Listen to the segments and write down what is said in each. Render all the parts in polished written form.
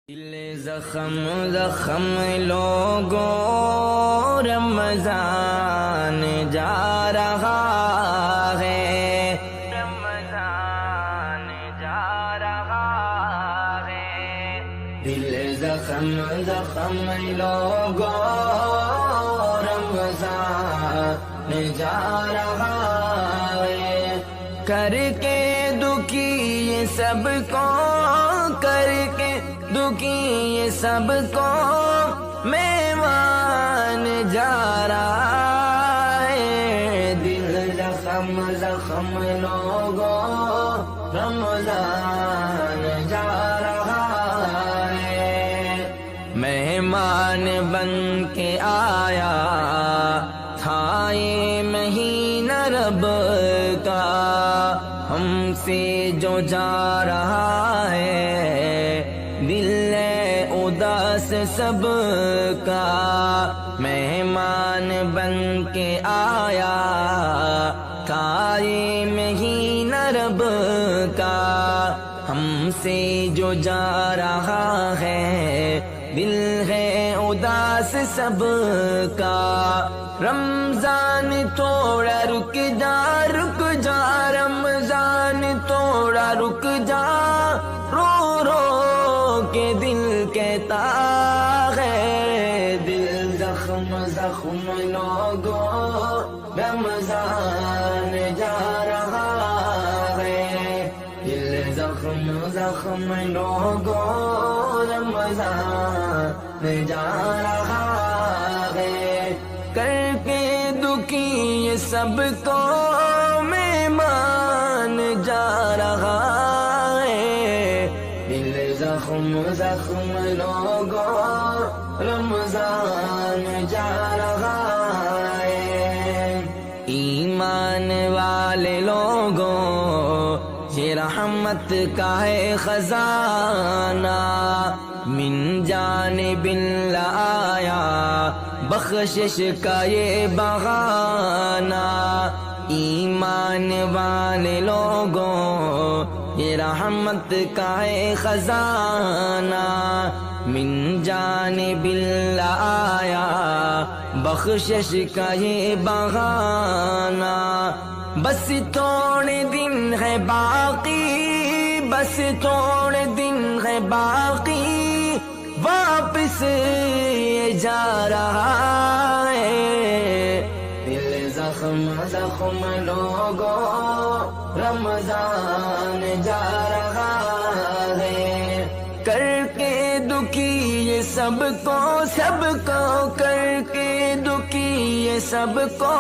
دل زخم زخم لوگوں رمضان جا رہا ہے، رمضان جا رہا ہے۔ دل زخم زخم لوگوں رمضان جا رہا ہے، کر کے دکھی یہ سب کو، کر کے دکھی یہ سب کو مہمان جا رہا ہے۔ دل زخم زخم لوگوں رمضان جا رہا ہے، مہمان بن کے آیا تھا یہ مہینہ رب کا، ہم سے جو جا رہا ہے دل اداس سب کا، مہمان بن کے آیا تھا یہ مہینہ رب کا، ہم سے جو جا رہا ہے دل ہے اداس سب کا۔ رمضان تھوڑا رک جا، رک جا، رمضان تھوڑا رک جا، رو رو کے دل کہتا ہے، دل زخم زخم لوگوں رمضان جا رہا ہے، دل زخم زخم لوگوں رمضان جا رہا ہے، کر کے دکھی یہ سب کو مہمان جا رہا ہے، دل زخم زخم لوگوں رمضان جا رہا ہے۔ ایمان والے لوگوں یہ رحمت کا ہے خزانہ، من جانب اللہ آیا بخشش کا یہ بہانہ، ایمان والے لوگوں یہ رحمت کا ہے خزانہ، من جانب اللہ آیا بخشش کا یہ بہانہ، بس تھوڑے دن ہے باقی، بس تھوڑے دن ہے باقی، واپس یہ جا رہا ہے، دل زخم زخم لوگوں رمضان جا رہا ہے، کر کے دکھی یہ سب کو، سب کو کر کے دکھی یہ سب کو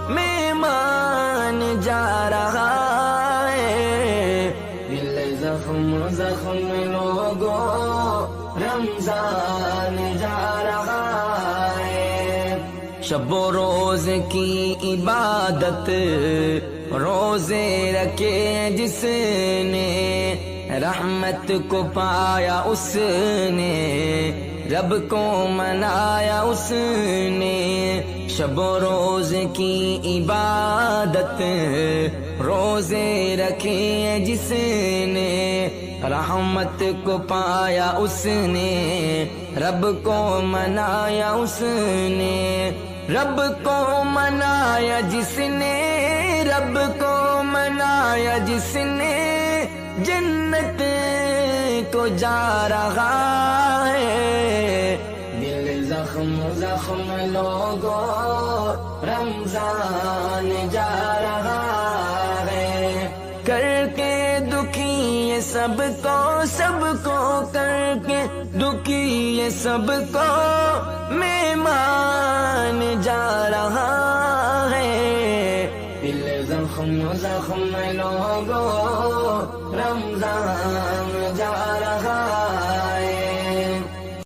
مہمان جا رہا ہے، دل زخم زخم لوگوں رمضان جا رہا ہے۔ شب و روز کی عبادت روزے رکھے جس نے، رحمت کو پایا اس نے، رب کو منایا اس نے، شب و روز کی عبادت روزے رکھے جس نے، رحمت کو پایا اس نے، رب کو منایا اس نے، رب کو منایا جس نے، رب کو منایا جس نے، جنت کو جا رہا ہے، دل زخم زخم لوگوں رمضان جا رہا ہے، کر کے دکھی یہ سب کو، سب کو کر کے دکھی یہ سب کو مہمان جا رہا ہے، دل زخم زخم لوگوں رمضان جا رہا